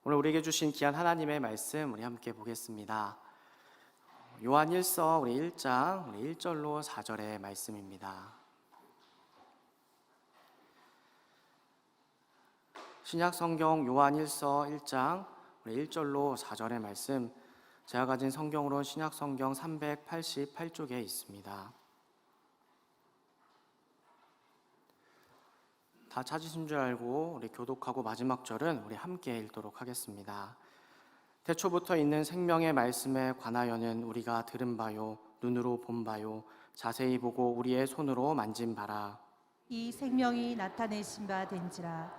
오늘 우리에게 주신 귀한 하나님의 말씀 우리 함께 보겠습니다. 요한 1서 우리 1장 우리 1절로 4절의 말씀입니다. 신약 성경 요한 1서 1장 우리 1절로 4절의 말씀, 제가 가진 성경으로 신약 성경 388쪽에 있습니다. 다 찾으신 줄 알고 우리 교독하고 마지막 절은 우리 함께 읽도록 하겠습니다. 태초부터 있는 생명의 말씀에 관하여는 우리가 들은 바요 눈으로 본 바요 자세히 보고 우리의 손으로 만진 바라. 이 생명이 나타내신 바 된지라.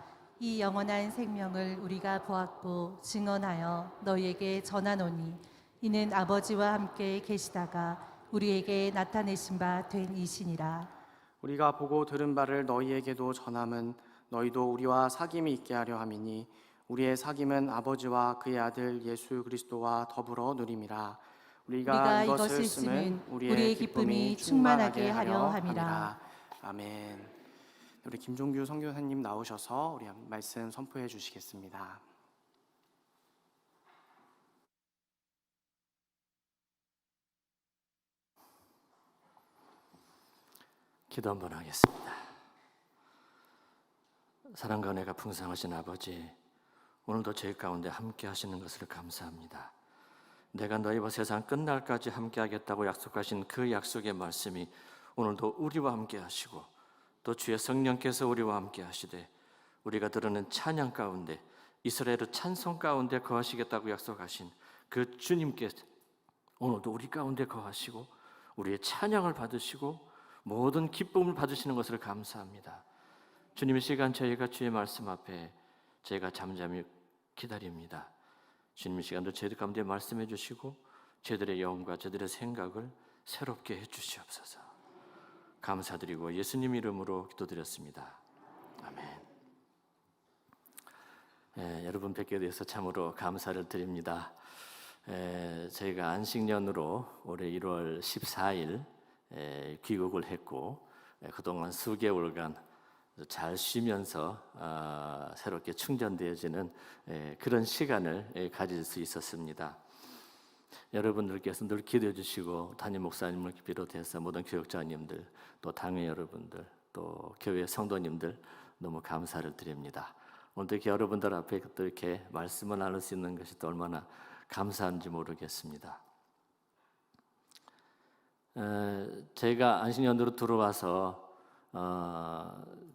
이 영원한 생명을 우리가 보았고 증언하여 너희에게 전하노니 이는 아버지와 함께 계시다가 우리에게 나타내신 바 된 이시니라. 우리가 보고 들은 바를 너희에게도 전함은 너희도 우리와 사귐이 있게 하려 함이니 우리의 사귐은 아버지와 그의 아들 예수 그리스도와 더불어 누림이라. 우리가 이것을 쓰면 우리의 기쁨이 충만하게 하려 함이라. 아멘. 우리 김종규 선교사님 나오셔서 우리 말씀 선포해 주시겠습니다. 기도 한번 하겠습니다. 사랑과 은혜가 풍성하신 아버지, 오늘도 저희 가운데 함께 하시는 것을 감사합니다. 내가 너희와 세상 끝날까지 함께 하겠다고 약속하신 그 약속의 말씀이 오늘도 우리와 함께 하시고 또 주의 성령께서 우리와 함께 하시되 우리가 들으는 찬양 가운데 이스라엘의 찬송 가운데 거하시겠다고 약속하신 그 주님께서 오늘도 우리 가운데 거하시고 우리의 찬양을 받으시고 모든 기쁨을 받으시는 것을 감사합니다. 주님의 시간 저희가 주의 말씀 앞에 저희가 잠잠히 기다립니다. 주님의 시간도 저희들 가운데 말씀해 주시고 저희들의 영과 저희들의 생각을 새롭게 해 주시옵소서. 감사드리고 예수님 이름으로 기도드렸습니다. 아멘. 여러분 뵙게 돼서 참으로 감사를 드립니다. 저희가 안식년으로 올해 1월 14일 귀국을 했고 그동안 수개월간 잘 쉬면서 새롭게 충전되어지는 그런 시간을 가질 수 있었습니다. 여러분들께서 늘 기도해 주시고 담임 목사님을 비롯해서 모든 교역자님들 또 당회 여러분들 또 교회 성도님들 너무 감사를 드립니다. 오늘 이렇게 여러분들 앞에 또 이렇게 말씀을 나눌 수 있는 것이 또 얼마나 감사한지 모르겠습니다. 제가 안식년으로 들어와서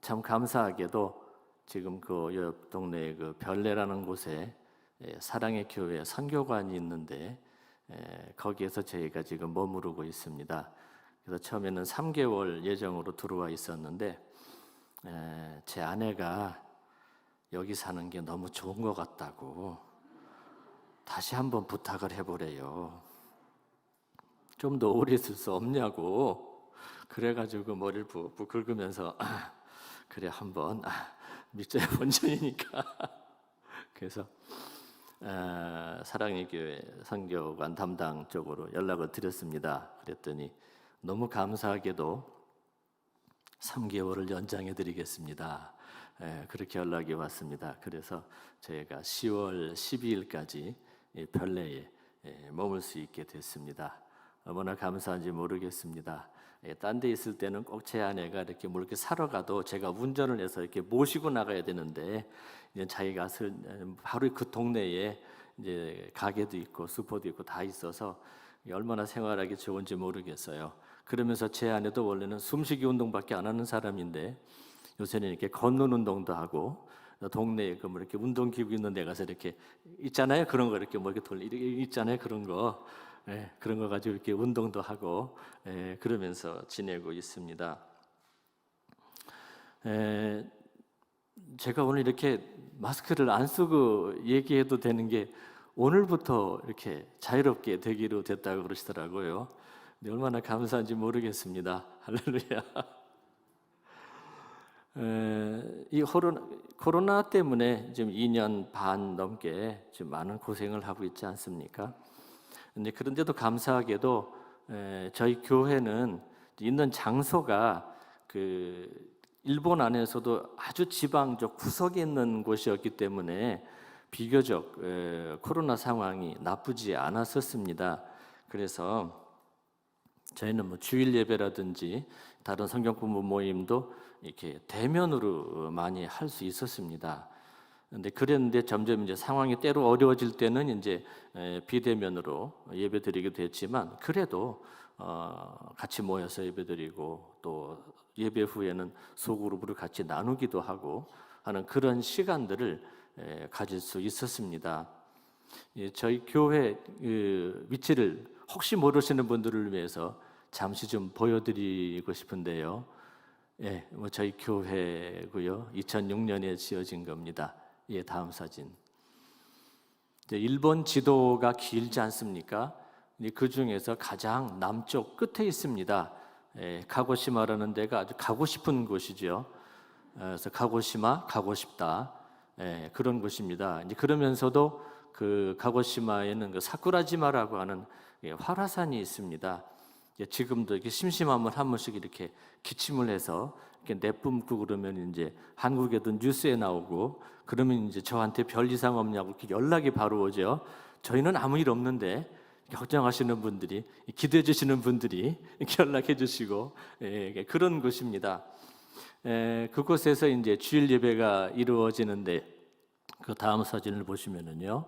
참 감사하게도 지금 그 옆 동네에 그 별내라는 곳에 사랑의 교회 선교관이 있는데 거기에서 저희가 지금 머무르고 있습니다. 그래서 처음에는 3개월 예정으로 들어와 있었는데 제 아내가 여기 사는 게 너무 좋은 것 같다고 다시 한번 부탁을 해보래요. 좀 더 오래 있을 수 없냐고. 그래가지고 머리를 푹푹 긁으면서 그래 한번 믿자의 본전이니까 그래서 사랑의 교회 선교관 담당 쪽으로 연락을 드렸습니다. 그랬더니 너무 감사하게도 3개월을 연장해 드리겠습니다. 그렇게 연락이 왔습니다. 그래서 저희가 10월 12일까지 별내에 머물 수 있게 됐습니다. 얼마나 감사한지 모르겠습니다. 딴 데 있을 때는 꼭 제 아내가 이렇게 뭐 이렇게 사러 가도 제가 운전을 해서 이렇게 모시고 나가야 되는데 이제 자기가 바로 그 동네에 이제 가게도 있고 슈퍼도 있고 다 있어서 얼마나 생활하기 좋은지 모르겠어요. 그러면서 제 아내도 원래는 숨쉬기 운동밖에 안 하는 사람인데 요새는 이렇게 걷는 운동도 하고 동네에 그 뭐 이렇게 운동기구 있는 데 가서 이렇게 있잖아요. 그런 거 이렇게 뭐 이렇게 이렇게 있잖아요. 그런 거. 그런 거 가지고 이렇게 운동도 하고 그러면서 지내고 있습니다. 제가 오늘 이렇게 마스크를 안 쓰고 얘기해도 되는 게 오늘부터 이렇게 자유롭게 되기로 됐다고 그러시더라고요. 근데 얼마나 감사한지 모르겠습니다. 할렐루야. 이 코로나 때문에 지금 2년 반 넘게 지금 많은 고생을 하고 있지 않습니까? 그런데도 감사하게도 저희 교회는 있는 장소가 그 일본 안에서도 아주 지방적 구석에 있는 곳이었기 때문에 비교적 코로나 상황이 나쁘지 않았었습니다. 그래서 저희는 뭐 주일 예배라든지 다른 성경 공부 모임도 이렇게 대면으로 많이 할 수 있었습니다. 그랬는데 점점 이제 상황이 때로 어려워질 때는 이제 비대면으로 예배드리기도 했지만 그래도 같이 모여서 예배드리고 또 예배 후에는 소그룹으로 같이 나누기도 하고 하는 그런 시간들을 가질 수 있었습니다. 저희 교회 위치를 혹시 모르시는 분들을 위해서 잠시 좀 보여드리고 싶은데요. 뭐 저희 교회고요. 2006년에 지어진 겁니다. 다음 사진. 일본 지도가 길지 않습니까? 그 중에서 가장 남쪽 끝에 있습니다. 카고시마라는 데가 아주 가고 싶은 곳이죠. 그래서 카고시마, 가고 싶다. 그런 곳입니다. 그러면서도 그 카고시마에는 그 사쿠라지마라고 하는 활화산이 있습니다. 지금도 이렇게 심심하면 한 번씩 이렇게 기침을 해서 이렇게 내뿜고 그러면 이제 한국에도 뉴스에 나오고 그러면 이제 저한테 별 이상 없냐고 이렇게 연락이 바로 오죠. 저희는 아무 일 없는데 걱정하시는 분들이, 기도해 주시는 분들이 이렇게 연락해 주시고 그런 곳입니다. 그곳에서 이제 주일 예배가 이루어지는데 그 다음 사진을 보시면은요.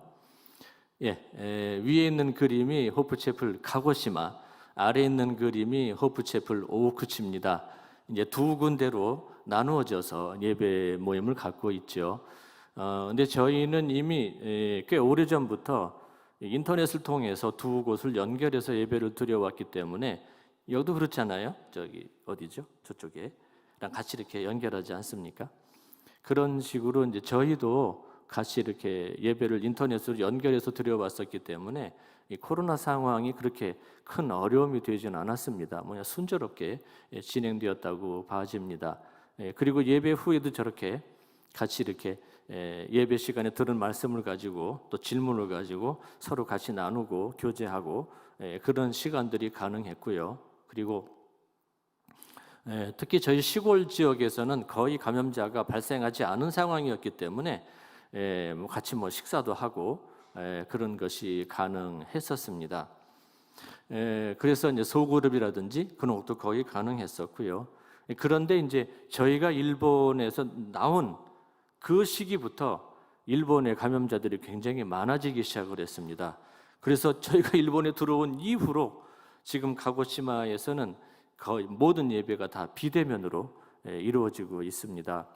위에 있는 그림이 호프채플 카고시마, 아래에 있는 그림이 호프채플 오우쿠치입니다. 이제 두 군데로 나누어져서 예배 모임을 갖고 있죠. 근데 저희는 이미 꽤 오래전부터 인터넷을 통해서 두 곳을 연결해서 예배를 드려왔기 때문에 여기도 그렇잖아요. 저기 어디죠? 저쪽에랑 같이 이렇게 연결하지 않습니까? 그런 식으로 이제 저희도 같이 이렇게 예배를 인터넷으로 연결해서 드려왔었기 때문에 이 코로나 상황이 그렇게 큰 어려움이 되지는 않았습니다. 순조롭게 진행되었다고 봐집니다. 그리고 예배 후에도 저렇게 같이 이렇게 예배 시간에 들은 말씀을 가지고 또 질문을 가지고 서로 같이 나누고 교제하고 그런 시간들이 가능했고요. 그리고 특히 저희 시골 지역에서는 거의 감염자가 발생하지 않은 상황이었기 때문에 같이 식사도 하고 그런 것이 가능했었습니다. 그래서 이제 소그룹이라든지 그런 것도 거의 가능했었고요. 그런데 이제 저희가 일본에서 나온 그 시기부터 일본의 감염자들이 굉장히 많아지기 시작을 했습니다. 그래서 저희가 일본에 들어온 이후로 지금 가고시마에서는 거의 모든 예배가 다 비대면으로 이루어지고 있습니다.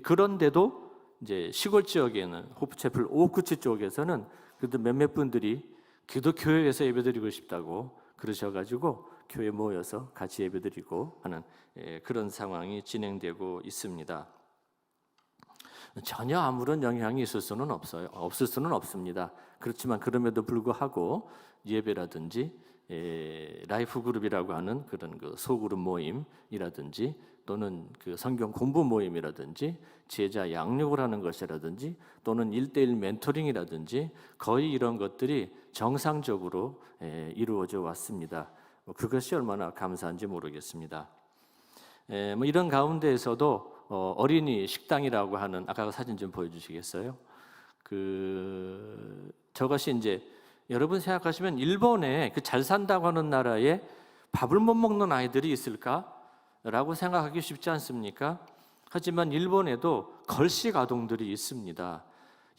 그런데도 이제 시골 지역에는 호프채플 오쿠치 쪽에서는 그래도 몇몇 분들이 기독교회에서 예배드리고 싶다고 그러셔가지고 교회 모여서 같이 예배드리고 하는 그런 상황이 진행되고 있습니다. 전혀 아무런 영향이 있을 수는 없어요. 없을 수는 없습니다. 그렇지만 그럼에도 불구하고 예배라든지 라이프 그룹이라고 하는 그런 그 소그룹 모임이라든지 또는 그 성경 공부 모임이라든지 제자 양육을 하는 것이라든지 또는 1:1 멘토링이라든지 거의 이런 것들이 정상적으로 이루어져 왔습니다. 그것이 얼마나 감사한지 모르겠습니다. 이런 가운데에서도 어린이 식당이라고 하는 아까 그 사진 좀 보여주시겠어요? 저것이 이제 여러분 생각하시면 일본에 그 잘 산다고 하는 나라에 밥을 못 먹는 아이들이 있을까라고 생각하기 쉽지 않습니까? 하지만 일본에도 걸식 아동들이 있습니다.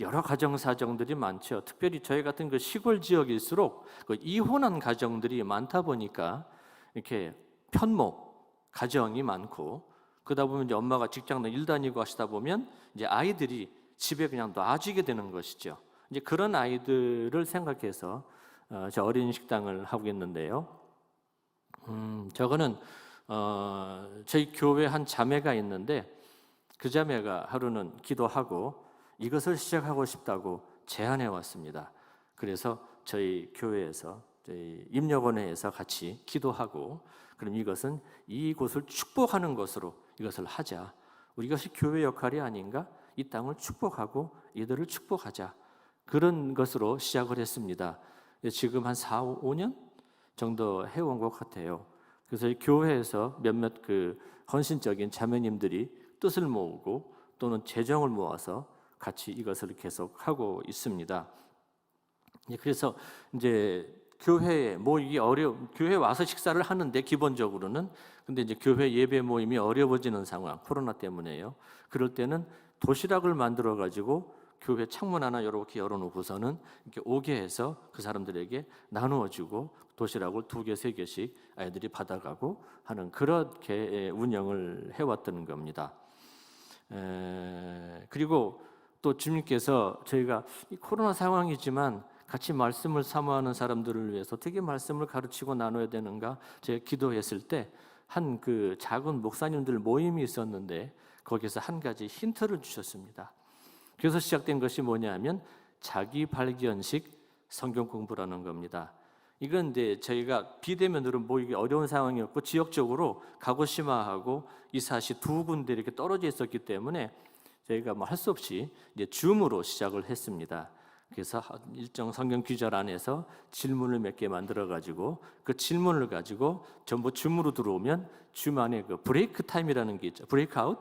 여러 가정 사정들이 많죠. 특별히 저희 같은 그 시골 지역일수록 그 이혼한 가정들이 많다 보니까 이렇게 편모 가정이 많고 그러다 보면 이제 엄마가 직장 일 다니고 하시다 보면 이제 아이들이 집에 그냥 놔주게 되는 것이죠. 이제 그런 아이들을 생각해서 저 어린이 식당을 하고 있는데요. 저거는 저희 교회 한 자매가 있는데 그 자매가 하루는 기도하고 이것을 시작하고 싶다고 제안해 왔습니다. 그래서 저희 교회에서 저희 임력원회에서 같이 기도하고 그럼 이곳을 축복하는 것으로 이것을 하자. 이것이 교회 역할이 아닌가? 이 땅을 축복하고 이들을 축복하자. 그런 것으로 시작을 했습니다. 지금 한 4, 5년 정도 해온 것 같아요. 그래서 이 교회에서 몇몇 그 헌신적인 자매님들이 뜻을 모으고 또는 재정을 모아서 같이 이것을 계속하고 있습니다. 그래서 이제 교회에 모이기 교회 와서 식사를 하는데 기본적으로는 근데 이제 교회 예배 모임이 어려워지는 상황, 코로나 때문에요. 그럴 때는 도시락을 만들어 가지고 교회 창문 하나 이렇게 열어놓고서는 이렇게 오게 해서 그 사람들에게 나누어주고 도시락을 2개, 3개씩 아이들이 받아가고 하는 그렇게 운영을 해왔던 겁니다. 그리고 또 주님께서 저희가 이 코로나 상황이지만 같이 말씀을 사모하는 사람들을 위해서 어떻게 말씀을 가르치고 나눠야 되는가 제가 기도했을 때 한 그 작은 목사님들 모임이 있었는데 거기서 한 가지 힌트를 주셨습니다. 그래서 시작된 것이 뭐냐면 자기 발견식 성경 공부라는 겁니다. 이건 이제 저희가 비대면으로 모이기 어려운 상황이었고 지역적으로 가고시마하고 이사시 2군데 이렇게 떨어져 있었기 때문에 저희가 뭐 할 수 없이 이제 줌으로 시작을 했습니다. 그래서 일정 성경 규절 안에서 질문을 몇 개 만들어 가지고 그 질문을 가지고 전부 줌으로 들어오면 줌 안에 그 브레이크 타임이라는 게 있죠. 브레이크아웃.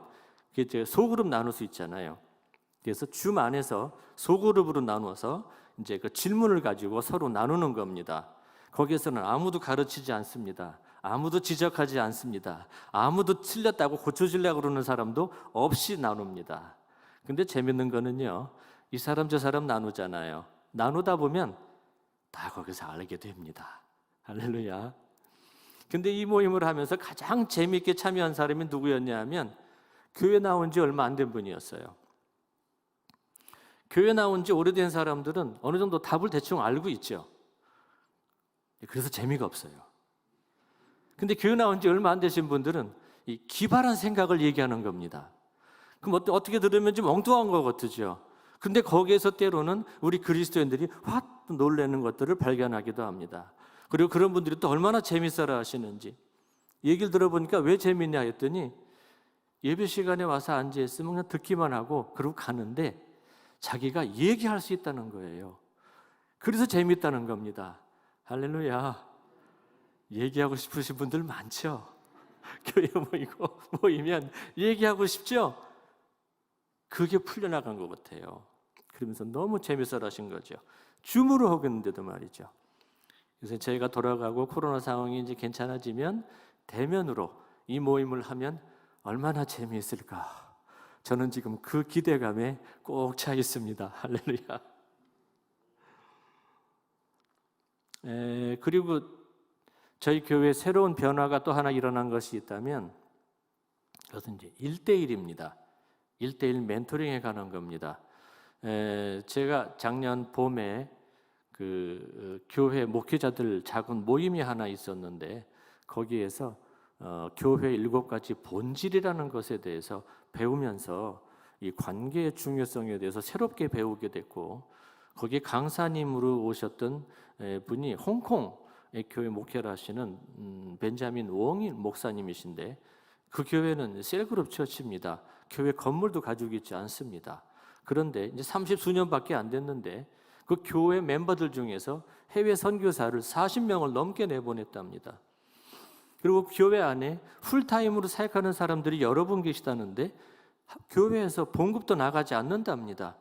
그게 이제 소그룹 나눌 수 있잖아요. 그래서 줌 안에서 소그룹으로 나누어서 이제 그 질문을 가지고 서로 나누는 겁니다. 거기에서는 아무도 가르치지 않습니다. 아무도 지적하지 않습니다. 아무도 틀렸다고 고쳐주려고 그러는 사람도 없이 나눕니다. 근데 재밌는 거는요. 이 사람 저 사람 나누잖아요. 나누다 보면 다 거기서 알게 됩니다. 할렐루야. 근데 이 모임을 하면서 가장 재미있게 참여한 사람이 누구였냐 하면 교회 나온 지 얼마 안 된 분이었어요. 교회 나온 지 오래된 사람들은 어느 정도 답을 대충 알고 있죠. 그래서 재미가 없어요. 근데 교회 나온 지 얼마 안 되신 분들은 이 기발한 생각을 얘기하는 겁니다. 그럼 어떻게 들으면 좀 엉뚱한 것 같으죠. 근데 거기에서 때로는 우리 그리스도인들이 확 놀라는 것들을 발견하기도 합니다. 그리고 그런 분들이 또 얼마나 재밌어라 하시는지 얘기를 들어보니까 왜 재밌냐 했더니 예배 시간에 와서 앉아있으면 그냥 듣기만 하고 그러고 가는데 자기가 얘기할 수 있다는 거예요. 그래서 재밌다는 겁니다. 할렐루야. 얘기하고 싶으신 분들 많죠? 교회 모이면 얘기하고 싶죠? 그게 풀려나간 것 같아요. 그러면서 너무 재밌어라 하신 거죠. 줌으로 하고 있는데도 말이죠. 그래서 저희가 돌아가고 코로나 상황이 이제 괜찮아지면 대면으로 이 모임을 하면 얼마나 재미있을까. 저는 지금 그 기대감에 꼭 차 있습니다. 할렐루야. 그리고 저희 교회에 새로운 변화가 또 하나 일어난 것이 있다면 그것은 이제 1대1입니다. 1대1 멘토링에 관한 겁니다. 제가 작년 봄에 그 교회 목회자들 작은 모임이 하나 있었는데 거기에서 교회 7가지 본질이라는 것에 대해서 배우면서 이 관계의 중요성에 대해서 새롭게 배우게 됐고 거기에 강사님으로 오셨던 분이 홍콩 교회 목회를 하시는 벤자민 웡일 목사님이신데 그 교회는 셀그룹 처치입니다. 교회 건물도 가지고 있지 않습니다. 그런데 이제 30수년밖에 안 됐는데 그 교회 멤버들 중에서 해외 선교사를 40명을 넘게 내보냈답니다. 그리고 교회 안에 풀타임으로 사역하는 사람들이 여러 분 계시다는데 교회에서 봉급도 나가지 않는답니다.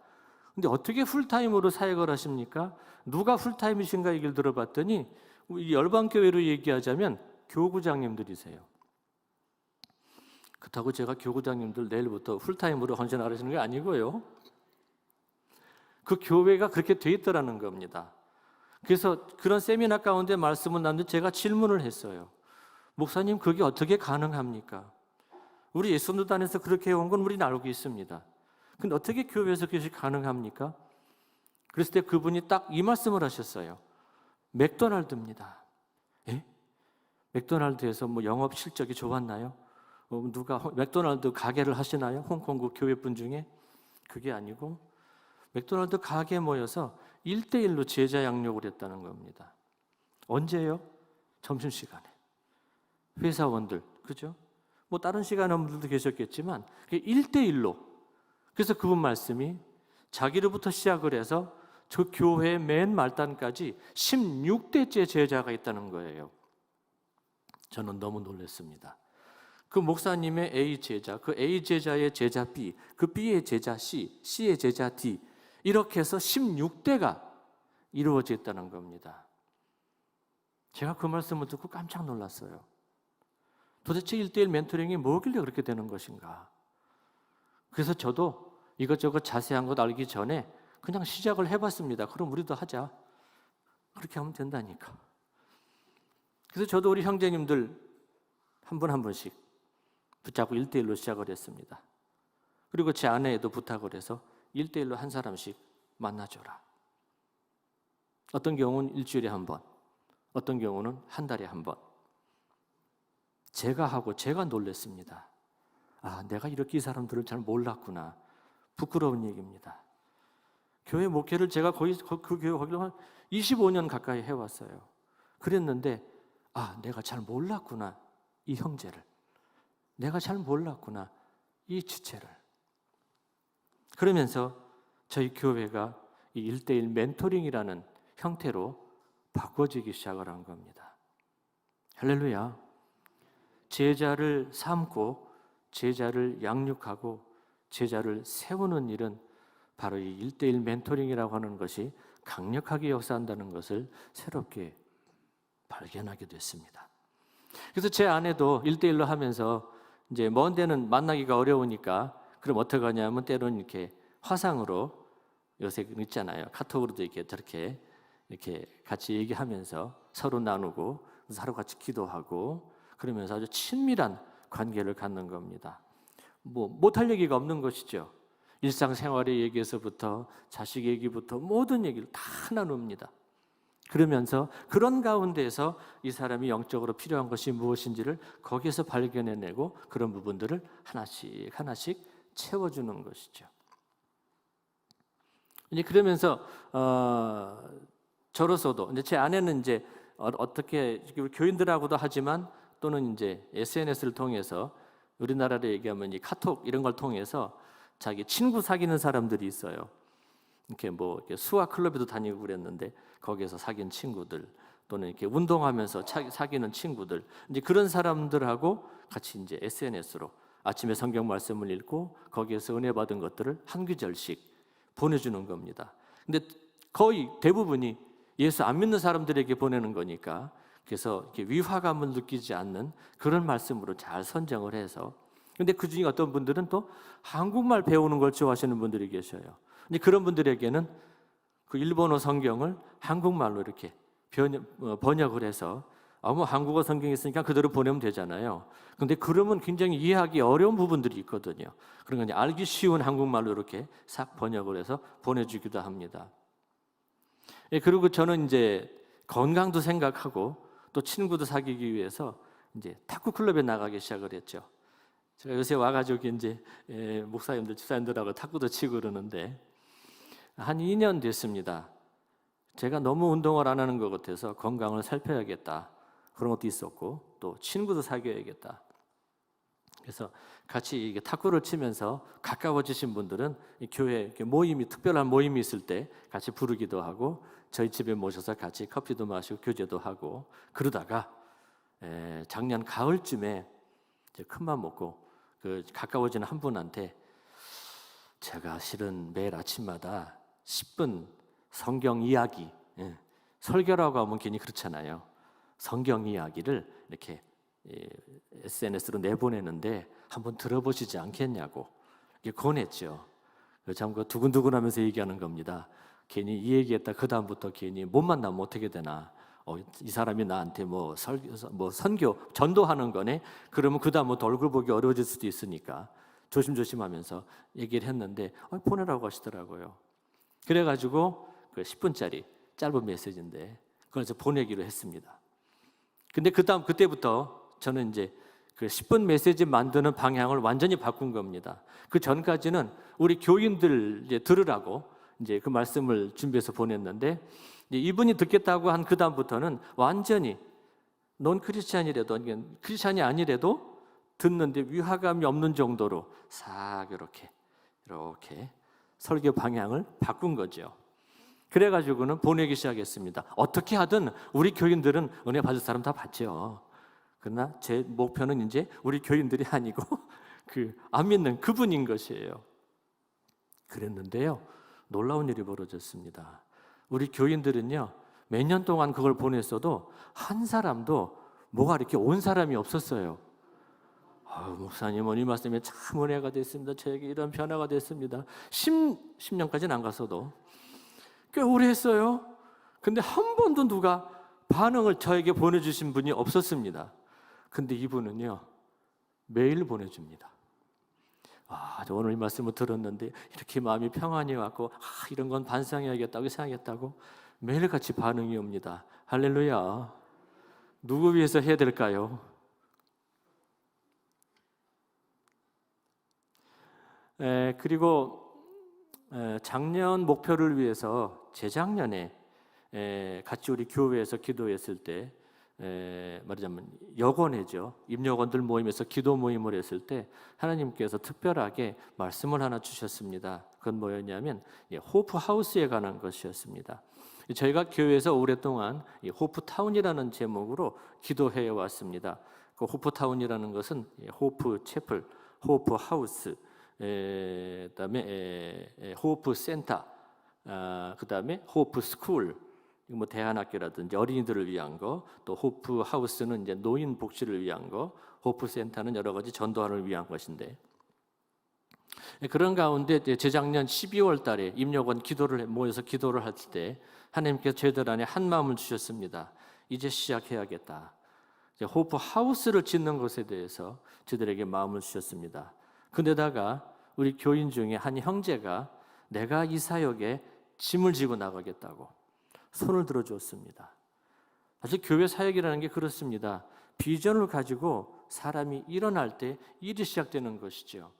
근데 어떻게 풀타임으로 사역을 하십니까? 누가 풀타임이신가 얘기를 들어봤더니 열방교회로 얘기하자면 교구장님들이세요. 그렇다고 제가 교구장님들 내일부터 풀타임으로 헌신하시는 게 아니고요. 그 교회가 그렇게 돼 있더라는 겁니다. 그래서 그런 세미나 가운데 말씀을 나누는데 제가 질문을 했어요. 목사님 그게 어떻게 가능합니까? 우리 예수노단에서 그렇게 해온 건 우리는 알고 있습니다. 근데 어떻게 교회에서 그것이 가능합니까? 그랬을 때 그분이 딱 이 말씀을 하셨어요. 맥도날드입니다. 예? 맥도날드에서 뭐 영업 실적이 좋았나요? 누가 맥도날드 가게를 하시나요? 홍콩구 교회분 중에? 그게 아니고 맥도날드 가게에 모여서 1대1로 제자 양육을 했다는 겁니다. 언제요? 점심시간에. 회사원들, 그죠? 뭐 다른 시간에 한 분들도 계셨겠지만 1대1로. 그래서 그분 말씀이 자기로부터 시작을 해서 저 교회 맨 말단까지 16대째 제자가 있다는 거예요. 저는 너무 놀랐습니다. 그 목사님의 A 제자, 그 A 제자의 제자 B, 그 B의 제자 C, C의 제자 D, 이렇게 해서 16대가 이루어졌다는 겁니다. 제가 그 말씀을 듣고 깜짝 놀랐어요. 도대체 1대1 멘토링이 뭐길래 그렇게 되는 것인가? 그래서 저도 이것저것 자세한 것 알기 전에 그냥 시작을 해봤습니다. 그럼 우리도 하자. 그렇게 하면 된다니까. 그래서 저도 우리 형제님들 한 분 한 분씩 붙잡고 1대1로 시작을 했습니다. 그리고 제 아내에도 부탁을 해서 1대1로 한 사람씩 만나줘라. 어떤 경우는 일주일에 한 번, 어떤 경우는 한 달에 한 번. 제가 하고 제가 놀랐습니다. 아, 내가 이렇게 이 사람들을 잘 몰랐구나. 부끄러운 얘기입니다. 교회 목회를 제가 거의 그 교회 거기로 한 25년 가까이 해왔어요. 그랬는데 아, 내가 잘 몰랐구나. 이 형제를. 내가 잘 몰랐구나. 이 지체를. 그러면서 저희 교회가 이 1대1 멘토링이라는 형태로 바꿔지기 시작을 한 겁니다. 할렐루야. 제자를 삼고 제자를 양육하고 제자를 세우는 일은 바로 이 1대1 멘토링이라고 하는 것이 강력하게 역사한다는 것을 새롭게 발견하게 됐습니다. 그래서 제 아내도 1대1로 하면서 이제 먼 데는 만나기가 어려우니까 그럼 어떻게 하냐면 때로는 이렇게 화상으로 요새 있잖아요. 카톡으로도 이렇게 저렇게 이렇게 같이 얘기하면서 서로 나누고 서로 같이 기도하고 그러면서 아주 친밀한 관계를 갖는 겁니다. 뭐 못할 얘기가 없는 것이죠. 일상생활의 얘기에서부터 자식 얘기부터 모든 얘기를 다 나눕니다. 그러면서 그런 가운데에서 이 사람이 영적으로 필요한 것이 무엇인지를 거기에서 발견해내고 그런 부분들을 하나씩 하나씩 채워주는 것이죠. 이제 그러면서 저로서도 이제 제 아내는 이제 어떻게 교인들하고도 하지만 또는 이제 SNS를 통해서 우리나라로 얘기하면 이 카톡 이런 걸 통해서 자기 친구 사귀는 사람들이 있어요. 이렇게 뭐 이렇게 수학 클럽에도 다니고 그랬는데 거기에서 사귄 친구들 또는 이렇게 운동하면서 사귀는 친구들 이제 그런 사람들하고 같이 이제 SNS로 아침에 성경 말씀을 읽고 거기에서 은혜 받은 것들을 한 구절씩 보내주는 겁니다. 근데 거의 대부분이 예수 안 믿는 사람들에게 보내는 거니까 그래서 이렇게 위화감을 느끼지 않는 그런 말씀으로 잘 선정을 해서 근데 그 중에 어떤 분들은 또 한국말 배우는 걸 좋아하시는 분들이 계셔요. 근데 그런 분들에게는 그 일본어 성경을 한국말로 이렇게 번역을 해서 뭐 한국어 성경이 있으니까 그대로 보내면 되잖아요. 근데 그러면 굉장히 이해하기 어려운 부분들이 있거든요. 그러니까 알기 쉬운 한국말로 이렇게 싹 번역을 해서 보내주기도 합니다. 예, 그리고 저는 이제 건강도 생각하고 또 친구도 사귀기 위해서 이제 탁구 클럽에 나가기 시작을 했죠. 제가 요새 와가지고 이제 목사님들, 집사님들하고 탁구도 치고 그러는데 한 2년 됐습니다. 제가 너무 운동을 안 하는 것 같아서 건강을 살펴야겠다. 그런 것도 있었고 또 친구도 사귀어야겠다. 그래서 같이 이게 탁구를 치면서 가까워지신 분들은 이 교회 이렇게 모임이 특별한 모임이 있을 때 같이 부르기도 하고 저희 집에 모셔서 같이 커피도 마시고 교제도 하고 그러다가 작년 가을쯤에 이제 큰맘 먹고 그 가까워지는 한 분한테 제가 실은 매일 아침마다 10분 성경 이야기 설교라고 하면 괜히 그렇잖아요. 성경 이야기를 이렇게 SNS로 내보내는데 한번 들어보시지 않겠냐고 권했죠. 참 그 두근두근하면서 얘기하는 겁니다. 괜히 이 얘기했다 그 다음부터 괜히 못 만나면 어떻게 되나? 이 사람이 나한테 뭐 선교 전도하는 거네. 그러면 그 다음부터 얼굴 보기 어려워질 수도 있으니까 조심조심하면서 얘기를 했는데 보내라고 하시더라고요. 그래가지고 그 10분짜리 짧은 메시지인데 그걸 이제 보내기로 했습니다. 근데 그때부터 저는 이제 그 10분 메시지 만드는 방향을 완전히 바꾼 겁니다. 그 전까지는 우리 교인들 이제 들으라고 이제 그 말씀을 준비해서 보냈는데 이분이 듣겠다고 한 그 다음부터는 완전히 넌 크리스찬이라도 크리스찬이 아니래도 듣는데 위화감이 없는 정도로 싹 이렇게 설교 방향을 바꾼 거죠. 그래가지고는 보내기 시작했습니다. 어떻게 하든 우리 교인들은 은혜 받을 사람 다 받죠. 그러나 제 목표는 이제 우리 교인들이 아니고 그 안 믿는 그분인 것이에요. 그랬는데요, 놀라운 일이 벌어졌습니다. 우리 교인들은요, 몇 년 동안 그걸 보냈어도 한 사람도 뭐가 이렇게 온 사람이 없었어요. 목사님 오늘 말씀에 참 은혜가 됐습니다. 저에게 이런 변화가 됐습니다. 10년까지는 안 갔어도 꽤 오래 했어요. 근데 한 번도 누가 반응을 저에게 보내주신 분이 없었습니다. 근데 이분은요, 매일 보내줍니다. 저 오늘 이 말씀을 들었는데 이렇게 마음이 평안이 왔고 이런 건 반성해야겠다고 생각했다고 매일같이 반응이 옵니다. 할렐루야. 누구 위해서 해야 될까요? 그리고 작년 목표를 위해서 재작년에 같이 우리 교회에서 기도했을 때 말하자면 여권회죠. 임여건들 모임에서 기도 모임을 했을 때 하나님께서 특별하게 말씀을 하나 주셨습니다. 그건 뭐였냐면 호프 하우스에 관한 것이었습니다. 저희가 교회에서 오랫동안 호프 타운이라는 제목으로 기도해 왔습니다. 그 호프 타운이라는 것은 호프 채플, 호프 하우스, 그다음에 호프 센터, 그다음에 호프 스쿨, 뭐 대안학교라든지 어린이들을 위한 거, 또 호프 하우스는 이제 노인 복지를 위한 거, 호프 센터는 여러 가지 전도하를 위한 것인데, 그런 가운데 재작년 12월 달에 임여건 기도를 모여서 기도를 할 때 하나님께서 저희들 안에 한 마음을 주셨습니다. 이제 시작해야겠다. 호프 하우스를 짓는 것에 대해서 저희들에게 마음을 주셨습니다. 근데다가 우리 교인 중에 한 형제가 내가 이 사역에 짐을 지고 나가겠다고 손을 들어주었습니다. 사실 교회 사역이라는 게 그렇습니다. 비전을 가지고 사람이 일어날 때 일이 시작되는 것이죠.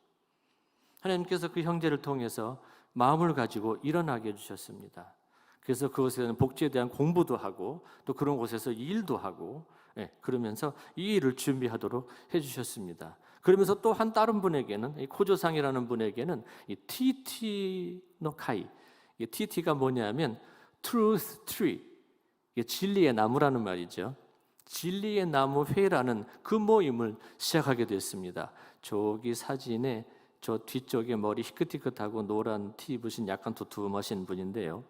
하나님께서 그 형제를 통해서 마음을 가지고 일어나게 해주셨습니다. 그래서 그것에 대한 복지에 대한 공부도 하고 또 그런 곳에서 일도 하고 그러면서 이 일을 준비하도록 해주셨습니다. 그러면서 또 한 다른 분에게는 이 코조상이라는 분에게는 이 TT 노카이, 이 TT가 뭐냐면 Truth Tree, 이게 진리의 나무라는 말이죠. 진리의 나무 회라는 그 모임을 시작하게 됐습니다. 저기 사진에 저 뒤쪽에 머리 희끗희끗하고 노란 티 입으신 약간 두툼하신 분인데요.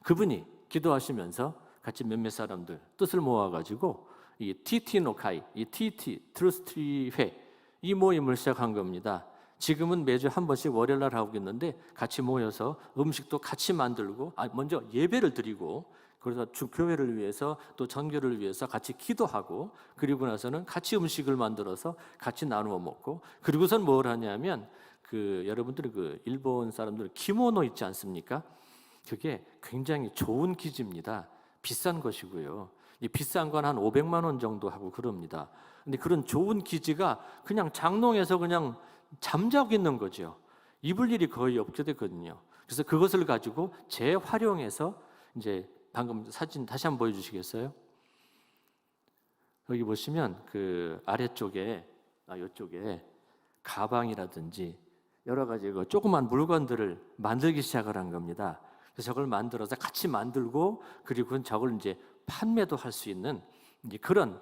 그분이 기도하시면서 같이 몇몇 사람들 뜻을 모아가지고 이 TT 노카이, 이 TT 트루스 트리 회, 이 모임을 시작한 겁니다. 지금은 매주 한 번씩 월요일날 하고 있는데 같이 모여서 음식도 같이 만들고 먼저 예배를 드리고 그래서 교회를 위해서 또 전교를 위해서 같이 기도하고 그리고 나서는 같이 음식을 만들어서 같이 나누어 먹고 그리고선 뭘 하냐면 여러분들이 일본 사람들 기모노 있지 않습니까? 그게 굉장히 좋은 기지입니다. 비싼 것이고요. 이 비싼 건 한 500만 원 정도 하고 그럽니다. 근데 그런 좋은 기지가 그냥 장롱에서 그냥 잠자고 있는 거죠. 입을 일이 거의 없게 되거든요. 그래서 그것을 가지고 재활용해서 이제 방금 사진 다시 한번 보여주시겠어요? 여기 보시면 그 아래쪽에 이쪽에 가방이라든지 여러 가지 조그만 물건들을 만들기 시작을 한 겁니다. 그래서 저걸 만들어서 같이 만들고 그리고 저걸 이제 판매도 할 수 있는 그런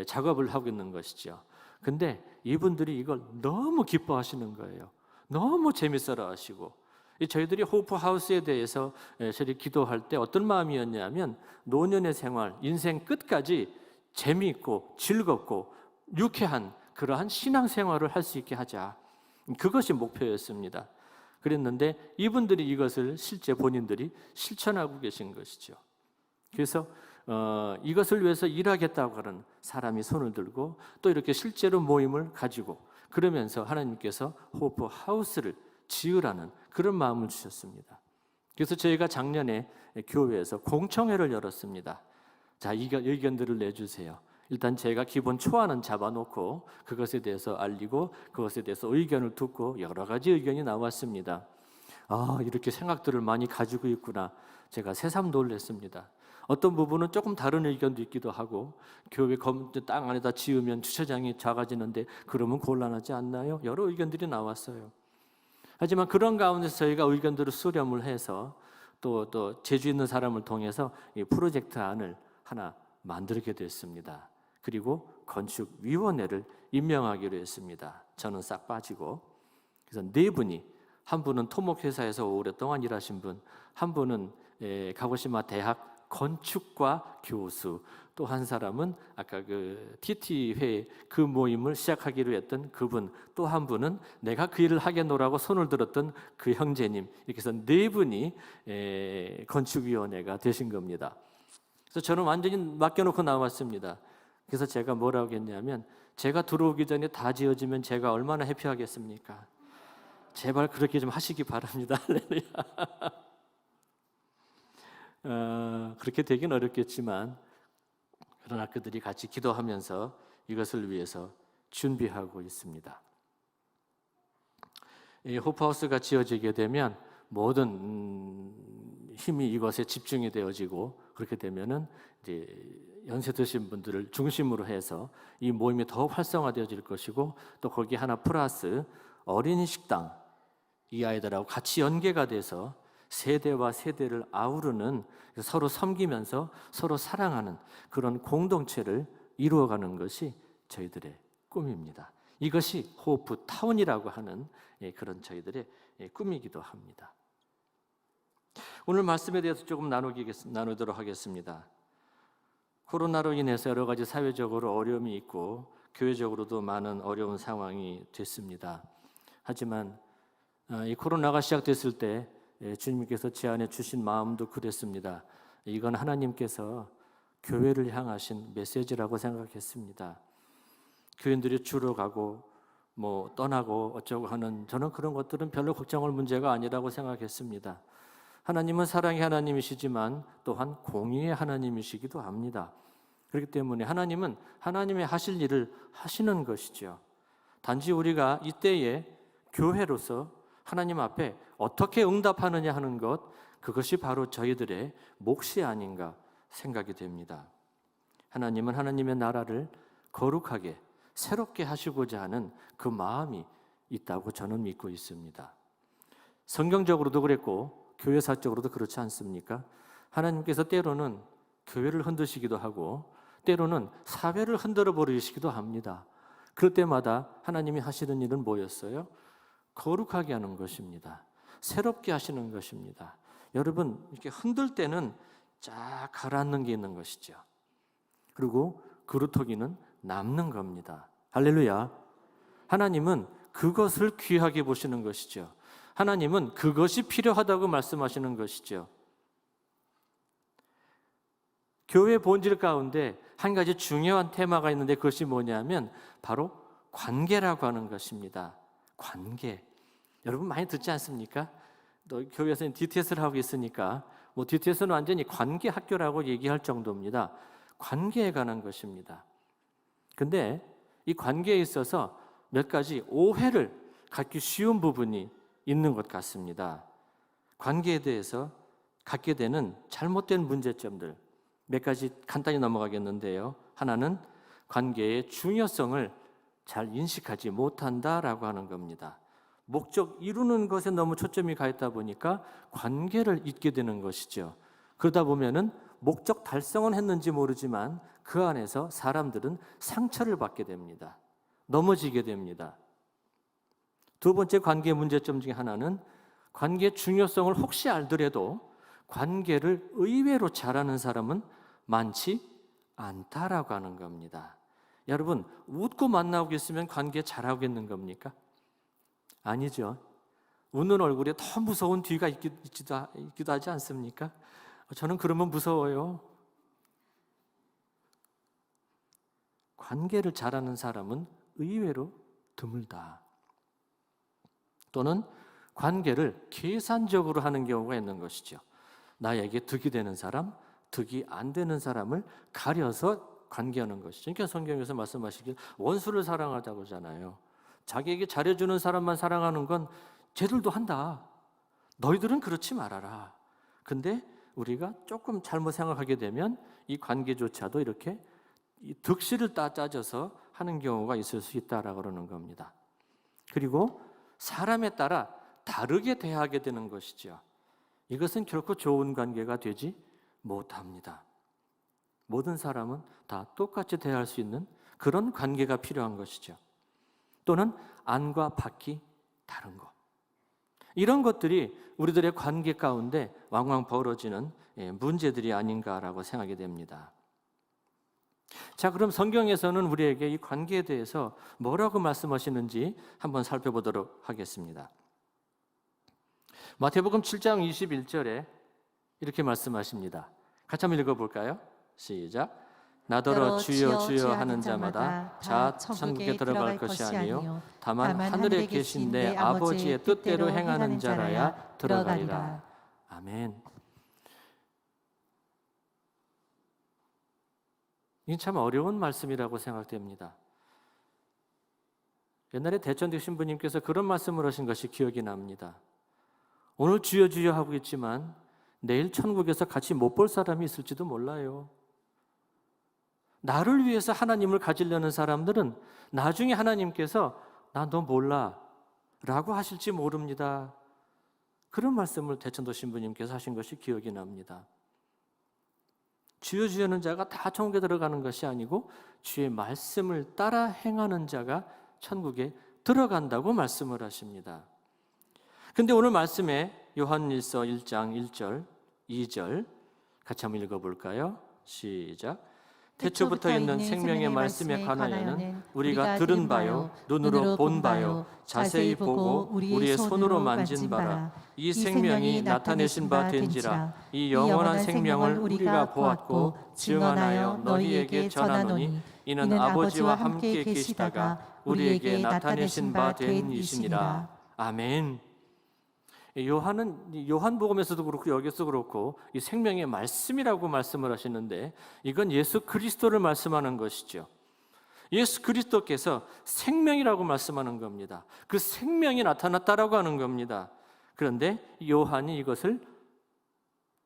작업을 하고 있는 것이죠. 근데 이분들이 이걸 너무 기뻐하시는 거예요. 너무 재밌어라 하시고 저희들이 호프 하우스에 대해서 저희 기도할 때 어떤 마음이었냐면 노년의 생활, 인생 끝까지 재미있고 즐겁고 유쾌한 그러한 신앙 생활을 할 수 있게 하자. 그것이 목표였습니다. 그랬는데 이분들이 이것을 실제 본인들이 실천하고 계신 것이죠. 그래서 이것을 위해서 일하겠다고 하는 사람이 손을 들고 또 이렇게 실제로 모임을 가지고 그러면서 하나님께서 호프 하우스를 지으라는 그런 마음을 주셨습니다. 그래서 저희가 작년에 교회에서 공청회를 열었습니다. 자, 의견들을 내주세요. 일단 제가 기본 초안은 잡아놓고 그것에 대해서 알리고 그것에 대해서 의견을 듣고 여러 가지 의견이 나왔습니다. 이렇게 생각들을 많이 가지고 있구나. 제가 새삼 놀랐습니다. 어떤 부분은 조금 다른 의견도 있기도 하고 교회 땅 안에다 지으면 주차장이 작아지는데 그러면 곤란하지 않나요? 여러 의견들이 나왔어요. 하지만 그런 가운데서 저희가 의견들을 수렴을 해서 또 재주 있는 사람을 통해서 이 프로젝트 안을 하나 만들게 됐습니다. 그리고 건축위원회를 임명하기로 했습니다. 저는 싹 빠지고. 그래서 네 분이, 한 분은 토목회사에서 오랫동안 일하신 분, 한 분은 가고시마 대학 건축과 교수, 또 한 사람은 아까 그 TT회 그 모임을 시작하기로 했던 그분, 또 한 분은 내가 그 일을 하겠노라고 손을 들었던 그 형제님, 이렇게 해서 네 분이 건축위원회가 되신 겁니다. 그래서 저는 완전히 맡겨놓고 나왔습니다. 그래서 제가 뭐라고 했냐면, 제가 들어오기 전에 다 지어지면 제가 얼마나 해피하겠습니까? 제발 그렇게 좀 하시기 바랍니다. 그렇게 되긴 어렵겠지만, 그러나 그들이 같이 기도하면서 이것을 위해서 준비하고 있습니다. 이 호프하우스가 지어지게 되면 모든 힘이 이것에 집중이 되어지고, 그렇게 되면은 이제 연세 드신 분들을 중심으로 해서 이 모임이 더욱 활성화되어질 것이고, 또 거기 하나 플러스 어린이 식당, 이 아이들하고 같이 연계가 돼서 세대와 세대를 아우르는, 서로 섬기면서 서로 사랑하는 그런 공동체를 이루어가는 것이 저희들의 꿈입니다. 이것이 호프 타운이라고 하는 그런 저희들의 꿈이기도 합니다. 오늘 말씀에 대해서 조금 나누도록 하겠습니다. 코로나로 인해서 여러 가지 사회적으로 어려움이 있고 교회적으로도 많은 어려운 상황이 됐습니다. 하지만 이 코로나가 시작됐을 때 주님께서 제안해 주신 마음도 그랬습니다. 이건 하나님께서 교회를 향하신 메시지라고 생각했습니다. 교인들이 줄어가고 뭐 떠나고 어쩌고 하는, 저는 그런 것들은 별로 걱정할 문제가 아니라고 생각했습니다. 하나님은 사랑의 하나님이시지만 또한 공의의 하나님이시기도 합니다. 그렇기 때문에 하나님은 하나님의 하실 일을 하시는 것이죠. 단지 우리가 이때에 교회로서 하나님 앞에 어떻게 응답하느냐 하는 것, 그것이 바로 저희들의 몫이 아닌가 생각이 됩니다. 하나님은 하나님의 나라를 거룩하게 새롭게 하시고자 하는 그 마음이 있다고 저는 믿고 있습니다. 성경적으로도 그랬고 교회사적으로도 그렇지 않습니까? 하나님께서 때로는 교회를 흔드시기도 하고 때로는 사회를 흔들어 버리시기도 합니다. 그럴 때마다 하나님이 하시는 일은 뭐였어요? 거룩하게 하는 것입니다. 새롭게 하시는 것입니다. 여러분, 이렇게 흔들 때는 쫙 가라앉는 게 있는 것이죠. 그리고 그루터기는 남는 겁니다. 할렐루야. 하나님은 그것을 귀하게 보시는 것이죠. 하나님은 그것이 필요하다고 말씀하시는 것이죠. 교회 본질 가운데 한 가지 중요한 테마가 있는데, 그것이 뭐냐면 바로 관계라고 하는 것입니다. 관계. 여러분 많이 듣지 않습니까? 또 교회에서는 DTS를 하고 있으니까 뭐 DTS는 완전히 관계 학교라고 얘기할 정도입니다. 관계에 관한 것입니다. 근데 이 관계에 있어서 몇 가지 오해를 갖기 쉬운 부분이 있는 것 같습니다. 관계에 대해서 갖게 되는 잘못된 문제점들 몇 가지 간단히 넘어가겠는데요. 하나는 관계의 중요성을 잘 인식하지 못한다라고 하는 겁니다. 목적 이루는 것에 너무 초점이 가 있다 보니까 관계를 잊게 되는 것이죠. 그러다 보면은 목적 달성은 했는지 모르지만 그 안에서 사람들은 상처를 받게 됩니다. 넘어지게 됩니다. 두 번째 관계 문제점 중에 하나는 관계의 중요성을 혹시 알더라도 관계를 의외로 잘하는 사람은 많지 않다라고 하는 겁니다. 여러분, 웃고 만나고 있으면 관계 잘하겠는 겁니까? 아니죠. 웃는 얼굴에 더 무서운 뒤가 있기도 하지 않습니까? 저는 그러면 무서워요. 관계를 잘하는 사람은 의외로 드물다. 또는 관계를 계산적으로 하는 경우가 있는 것이죠. 나에게 득이 되는 사람, 득이 안 되는 사람을 가려서 관계하는 것이죠. 그러니까 성경에서 말씀하시길 원수를 사랑하자고 하잖아요. 자기에게 잘해주는 사람만 사랑하는 건 쟤들도 한다. 너희들은 그렇지 말아라. 근데 우리가 조금 잘못 생각하게 되면 이 관계조차도 이렇게 득실을 따져서 하는 경우가 있을 수 있다라고 그러는 겁니다. 그리고 사람에 따라 다르게 대하게 되는 것이죠. 이것은 결코 좋은 관계가 되지 못합니다. 모든 사람은 다 똑같이 대할 수 있는 그런 관계가 필요한 것이죠. 또는 안과 밖이 다른 것. 이런 것들이 우리들의 관계 가운데 왕왕 벌어지는 문제들이 아닌가라고 생각이 됩니다. 자, 그럼 성경에서는 우리에게 이 관계에 대해서 뭐라고 말씀하시는지 한번 살펴보도록 하겠습니다. 마태복음 7장 21절에 이렇게 말씀하십니다. 같이 한번 읽어볼까요? 시작. 나더러 주여 주여 하는 자마다 자 천국에 들어갈 것이 아니요 다만 하늘에 계신 내 아버지의 뜻대로 행하는 자라야 들어가리라. 아멘. 이게 참 어려운 말씀이라고 생각됩니다. 옛날에 대천대 신부님께서 그런 말씀을 하신 것이 기억이 납니다. 오늘 주여 주여 하고 있지만 내일 천국에서 같이 못 볼 사람이 있을지도 몰라요. 나를 위해서 하나님을 가지려는 사람들은 나중에 하나님께서 나 너 몰라 라고 하실지 모릅니다. 그런 말씀을 대천도 신부님께서 하신 것이 기억이 납니다. 주여 주여는 자가 다 천국에 들어가는 것이 아니고 주의 말씀을 따라 행하는 자가 천국에 들어간다고 말씀을 하십니다. 근데 오늘 말씀에 요한일서 1장 1절, 2절 같이 한번 읽어볼까요? 시작. 태초부터 있는 생명의 말씀에 관하여는 우리가 들은 바요, 눈으로 본 바요, 자세히 보고 우리의 손으로 만진 바라. 이 생명이 나타내신 바 된지라. 이 영원한 생명을 우리가 보았고 증언하여 너희에게 전하노니 이는 아버지와 함께 계시다가 우리에게 나타내신 바 된 이시니라. 아멘. 요한복음에서도 그렇고 여기서 그렇고 이 생명의 말씀이라고 말씀을 하시는데 이건 예수 그리스도를 말씀하는 것이죠. 예수 그리스도께서 생명이라고 말씀하는 겁니다. 그 생명이 나타났다라고 하는 겁니다. 그런데 요한이 이것을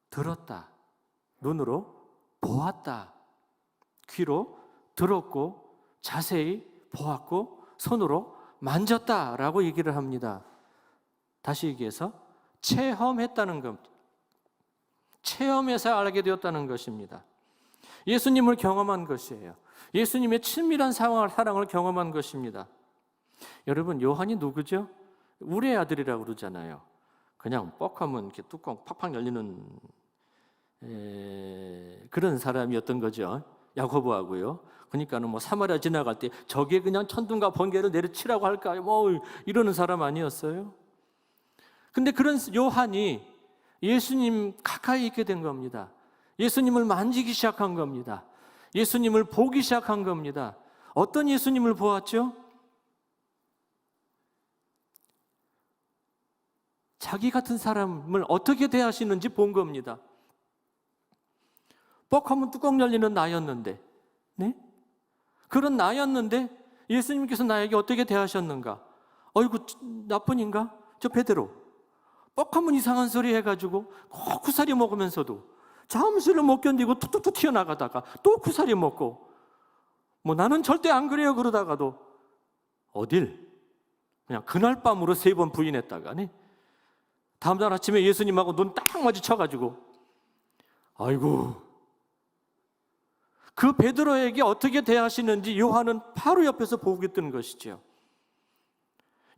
들었다, 눈으로 보았다, 귀로 들었고 자세히 보았고 손으로 만졌다라고 얘기를 합니다. 다시 얘기해서 체험했다는 겁니다. 체험해서 알게 되었다는 것입니다. 예수님을 경험한 것이에요. 예수님의 친밀한 사랑을 경험한 것입니다. 여러분, 요한이 누구죠? 우리의 아들이라고 그러잖아요. 그냥 뻑하면 이렇게 뚜껑 팍팍 열리는 그런 사람이었던 거죠. 야고보하고요. 그러니까는 뭐 사마리아 지나갈 때 저게 그냥 천둥과 번개를 내려치라고 할까요? 뭐 이러는 사람 아니었어요. 근데 그런 요한이 예수님 가까이 있게 된 겁니다. 예수님을 만지기 시작한 겁니다. 예수님을 보기 시작한 겁니다. 어떤 예수님을 보았죠? 자기 같은 사람을 어떻게 대하시는지 본 겁니다. 뻑하면 뚜껑 열리는 나였는데, 네? 그런 나였는데 예수님께서 나에게 어떻게 대하셨는가? 어이구 나뿐인가? 저 베드로 뻑하면 이상한 소리 해가지고 구사리 먹으면서도 잠시를 못 견디고 툭툭툭 튀어나가다가 또 구사리 먹고 뭐 나는 절대 안 그래요 그러다가도 어딜 그냥 그날 밤으로 3번 부인했다가니 다음날 아침에 예수님하고 눈 딱 마주쳐가지고 아이고 그 베드로에게 어떻게 대하시는지 요한은 바로 옆에서 보고 있던 것이죠.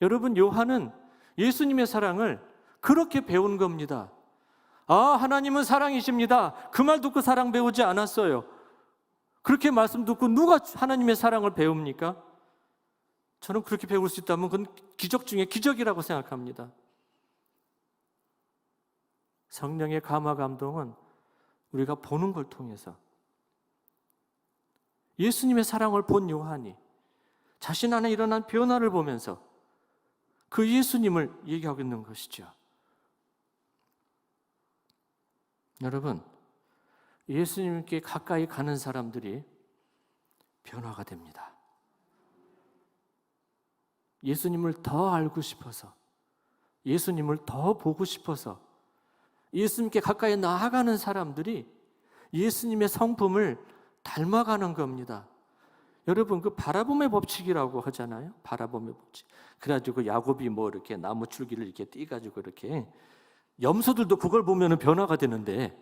여러분, 요한은 예수님의 사랑을 그렇게 배운 겁니다. 아, 하나님은 사랑이십니다. 그 말 듣고 사랑 배우지 않았어요. 그렇게 말씀 듣고 누가 하나님의 사랑을 배웁니까? 저는 그렇게 배울 수 있다면 그건 기적 중에 기적이라고 생각합니다. 성령의 감화 감동은 우리가 보는 걸 통해서 예수님의 사랑을 본 요한이 자신 안에 일어난 변화를 보면서 그 예수님을 얘기하고 있는 것이죠. 여러분, 예수님께 가까이 가는 사람들이 변화가 됩니다. 예수님을 더 알고 싶어서, 예수님을 더 보고 싶어서 예수님께 가까이 나아가는 사람들이 예수님의 성품을 닮아가는 겁니다. 여러분, 그 바라봄의 법칙이라고 하잖아요. 바라봄의 법칙. 그래가지고 야곱이 뭐 이렇게 나무 줄기를 이렇게 띄가지고 이렇게 염소들도 그걸 보면 변화가 되는데,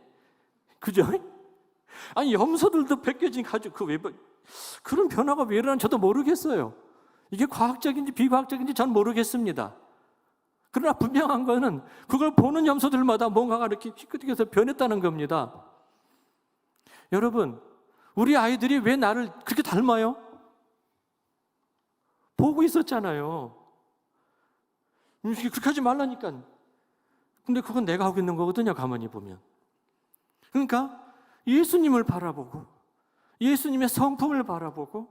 그죠? 아니 염소들도 벗겨진 가죽 그런 변화가 왜 일어나는지 저도 모르겠어요. 이게 과학적인지 비과학적인지 전 모르겠습니다. 그러나 분명한 거는 그걸 보는 염소들마다 뭔가가 이렇게 희끗희끗해서 변했다는 겁니다. 여러분, 우리 아이들이 왜 나를 그렇게 닮아요? 보고 있었잖아요. 그렇게 하지 말라니까. 근데 그건 내가 하고 있는 거거든요, 가만히 보면. 그러니까 예수님을 바라보고 예수님의 성품을 바라보고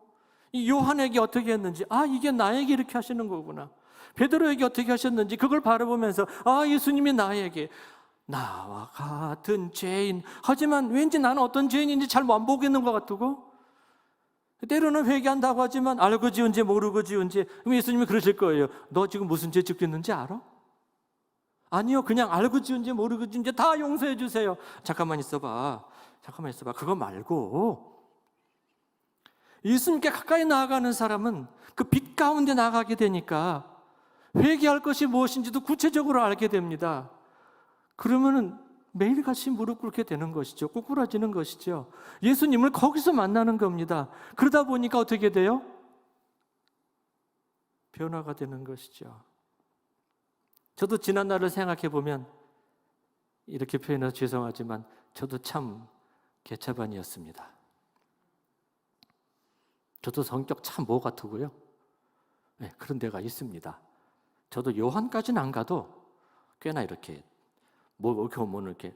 이 요한에게 어떻게 했는지, 이게 나에게 이렇게 하시는 거구나. 베드로에게 어떻게 하셨는지 그걸 바라보면서 예수님이 나에게 나와 같은 죄인, 하지만 왠지 나는 어떤 죄인인지 잘 안 보겠는 것 같고, 때로는 회개한다고 하지만 알고 지은 죄 모르고 지은 죄. 그럼 예수님이 그러실 거예요. 너 지금 무슨 죄 짓고 있는지 알아? 아니요, 그냥 알고 지은 죄 모르고 지은 죄 다 용서해 주세요. 잠깐만 있어봐. 그거 말고 예수님께 가까이 나아가는 사람은 그 빛 가운데 나가게 되니까 회개할 것이 무엇인지도 구체적으로 알게 됩니다. 그러면은 매일같이 무릎 꿇게 되는 것이죠. 꼬꾸라지는 것이죠. 예수님을 거기서 만나는 겁니다. 그러다 보니까 어떻게 돼요? 변화가 되는 것이죠. 저도 지난 날을 생각해 보면 이렇게 표현해서 죄송하지만 저도 참 개차반이었습니다. 저도 성격 참 뭐 같으고요. 네, 그런 데가 있습니다. 저도 요한까지는 안 가도 꽤나 이렇게 이렇게 오면 이렇게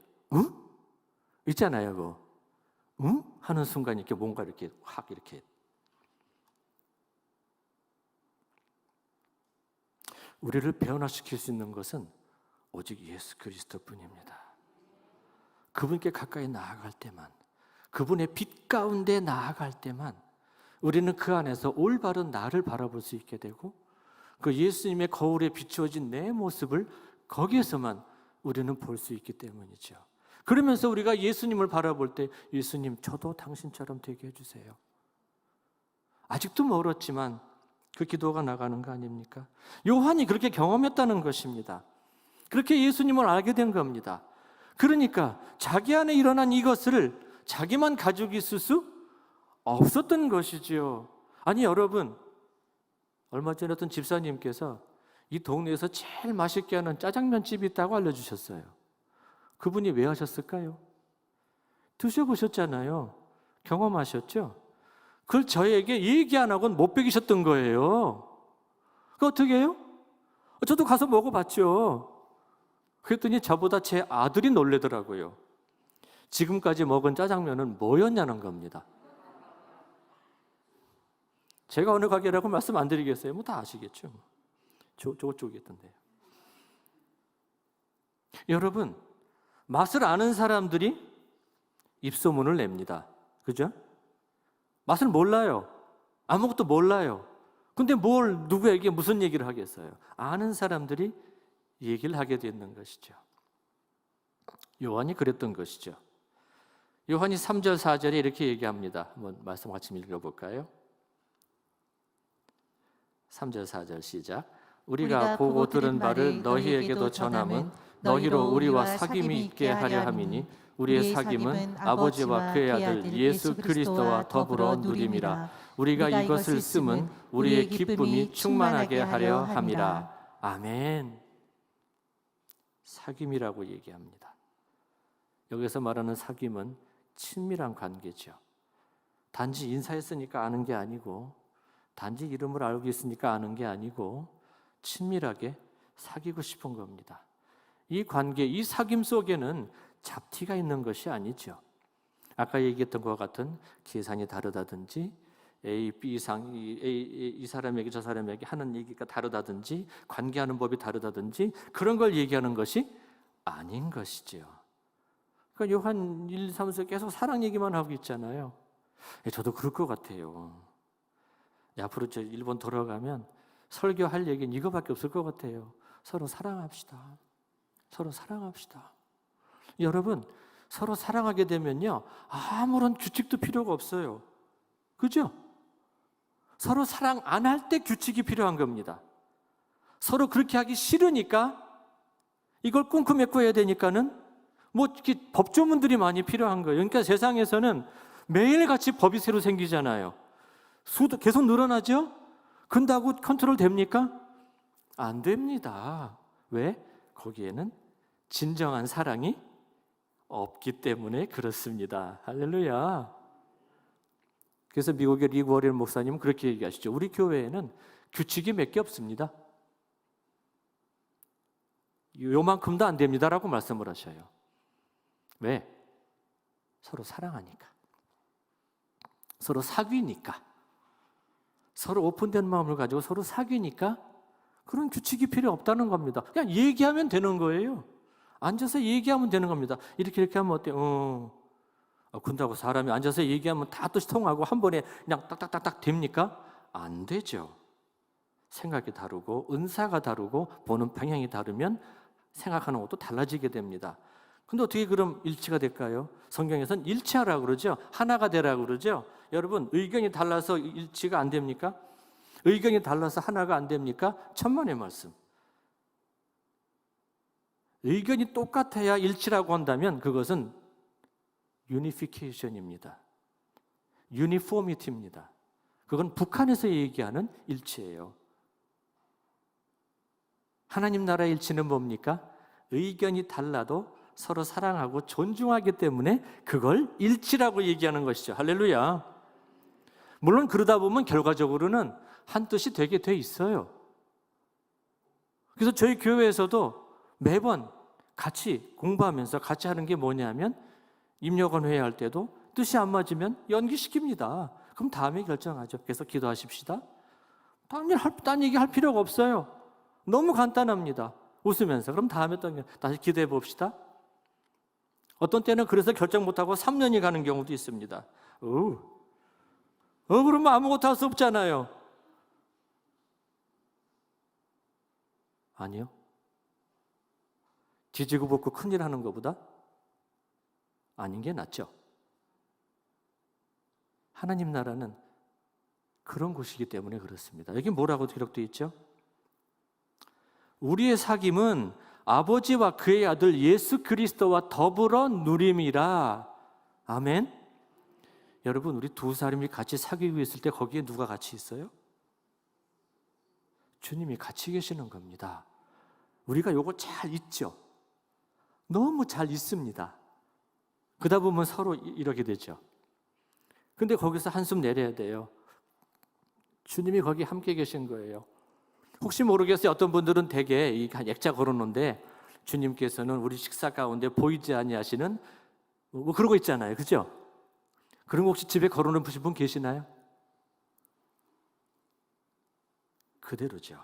있잖아요, 그거. 하는 순간 이렇게 뭔가 이렇게 확 이렇게. 우리를 변화시킬 수 있는 것은 오직 예수 그리스도뿐입니다. 그분께 가까이 나아갈 때만, 그분의 빛 가운데 나아갈 때만 우리는 그 안에서 올바른 나를 바라볼 수 있게 되고, 그 예수님의 거울에 비추어진 내 모습을 거기에서만 우리는 볼 수 있기 때문이죠. 그러면서 우리가 예수님을 바라볼 때, 예수님, 저도 당신처럼 되게 해주세요. 아직도 멀었지만 그 기도가 나가는 거 아닙니까? 요한이 그렇게 경험했다는 것입니다. 그렇게 예수님을 알게 된 겁니다. 그러니까 자기 안에 일어난 이것을 자기만 가지고 있을 수 없었던 것이지요. 아니 여러분, 얼마 전에 어떤 집사님께서 이 동네에서 제일 맛있게 하는 짜장면 집이 있다고 알려주셨어요. 그분이 왜 하셨을까요? 드셔보셨잖아요. 경험하셨죠? 그걸 저에게 얘기 안 하고는 못 먹이셨던 거예요. 그 어떻게 해요? 저도 가서 먹어봤죠. 그랬더니 저보다 제 아들이 놀래더라고요. 지금까지 먹은 짜장면은 뭐였냐는 겁니다. 제가 어느 가게라고 말씀 안 드리겠어요. 다 아시겠죠. 저쪽이었던데요. 여러분, 맛을 아는 사람들이 입소문을 냅니다. 그죠? 맛을 몰라요. 아무것도 몰라요. 근데 누구에게 무슨 얘기를 하겠어요? 아는 사람들이 얘기를 하게 되는 것이죠. 요한이 그랬던 것이죠. 요한이 3절 4절에 이렇게 얘기합니다. 한번 말씀 같이 읽어볼까요? 3절 4절 시작. 우리가 보고 들은 바를 너희에게도 전함은 너희로 우리와 사귐이 있게 하려 함이니 우리의 사귐은 아버지와 그의 아들 예수 그리스도와 더불어 누림이라. 우리가 이것을 쓰면 우리의 기쁨이 충만하게 하려 함이라. 아멘. 사귐이라고 얘기합니다. 여기서 말하는 사귐은 친밀한 관계죠. 단지 인사했으니까 아는 게 아니고, 단지 이름을 알고 있으니까 아는 게 아니고, 친밀하게 사귀고 싶은 겁니다. 이 관계, 이 사귐 속에는 잡티가 있는 것이 아니죠. 아까 얘기했던 것 같은 계산이 다르다든지, A, B상, 이 사람에게 저 사람에게 하는 얘기가 다르다든지, 관계하는 법이 다르다든지, 그런 걸 얘기하는 것이 아닌 것이죠. 그러니까 요한 1, 3서 계속 사랑 얘기만 하고 있잖아요. 저도 그럴 것 같아요. 앞으로 저 일본 돌아가면 설교할 얘기는 이거밖에 없을 것 같아요. 서로 사랑합시다. 서로 사랑합시다. 여러분, 서로 사랑하게 되면요, 아무런 규칙도 필요가 없어요. 그죠? 서로 사랑 안 할 때 규칙이 필요한 겁니다. 서로 그렇게 하기 싫으니까, 이걸 꿍꿍 메고 해야 되니까는 뭐 이렇게 법조문들이 많이 필요한 거예요. 그러니까 세상에서는 매일같이 법이 새로 생기잖아요. 수도 계속 늘어나죠? 근다고 컨트롤 됩니까? 안 됩니다. 왜? 거기에는 진정한 사랑이 없기 때문에 그렇습니다. 할렐루야. 그래서 미국의 리 워렐 목사님은 그렇게 얘기하시죠. 우리 교회에는 규칙이 몇 개 없습니다. 요만큼도 안 됩니다라고 말씀을 하셔요. 왜? 서로 사랑하니까. 서로 사귀니까. 서로 오픈된 마음을 가지고 서로 사귀니까 그런 규칙이 필요 없다는 겁니다. 그냥 얘기하면 되는 거예요. 앉아서 얘기하면 되는 겁니다. 이렇게 하면 어때요? 근다고 사람이 앉아서 얘기하면 다 뜻이 통하고 한 번에 그냥 딱딱딱딱 됩니까? 안 되죠. 생각이 다르고 은사가 다르고 보는 방향이 다르면 생각하는 것도 달라지게 됩니다. 근데 어떻게 그럼 일치가 될까요? 성경에서는 일치하라고 그러죠. 하나가 되라고 그러죠. 여러분, 의견이 달라서 일치가 안 됩니까? 의견이 달라서 하나가 안 됩니까? 천만의 말씀. 의견이 똑같아야 일치라고 한다면 그것은 유니피케이션입니다. 유니포미티입니다. 그건 북한에서 얘기하는 일치예요. 하나님 나라의 일치는 뭡니까? 의견이 달라도 서로 사랑하고 존중하기 때문에 그걸 일치라고 얘기하는 것이죠. 할렐루야. 물론 그러다 보면 결과적으로는 한 뜻이 되게 돼 있어요. 그래서 저희 교회에서도 매번 같이 공부하면서 같이 하는 게 뭐냐면 임력원 회의할 때도 뜻이 안 맞으면 연기시킵니다. 그럼 다음에 결정하죠. 그래서 기도하십시다. 딴 얘기 할 필요가 없어요. 너무 간단합니다. 웃으면서 그럼 다음에 또 다시 기도해 봅시다. 어떤 때는 그래서 결정 못하고 3년이 가는 경우도 있습니다. 그러면 아무것도 할 수 없잖아요. 아니요. 뒤지고 볶고 큰일 하는 것보다 아닌 게 낫죠. 하나님 나라는 그런 곳이기 때문에 그렇습니다. 여기 뭐라고 기록되어 있죠? 우리의 사귐은 아버지와 그의 아들 예수 그리스도와 더불어 누림이라. 아멘. 여러분, 우리 두 사람이 같이 사귀고 있을 때 거기에 누가 같이 있어요? 주님이 같이 계시는 겁니다. 우리가 요거 잘 잊죠? 너무 잘 잊습니다. 그러다 보면 서로 이러게 되죠. 근데 거기서 한숨 내려야 돼요. 주님이 거기 함께 계신 거예요. 혹시 모르겠어요. 어떤 분들은 되게 이 액자 걸어놓는데 주님께서는 우리 식사 가운데 보이지 아니하시는 뭐 그런 거 있잖아요. 그죠? 그런 거 혹시 집에 걸어놓으신 분 계시나요? 그대로죠.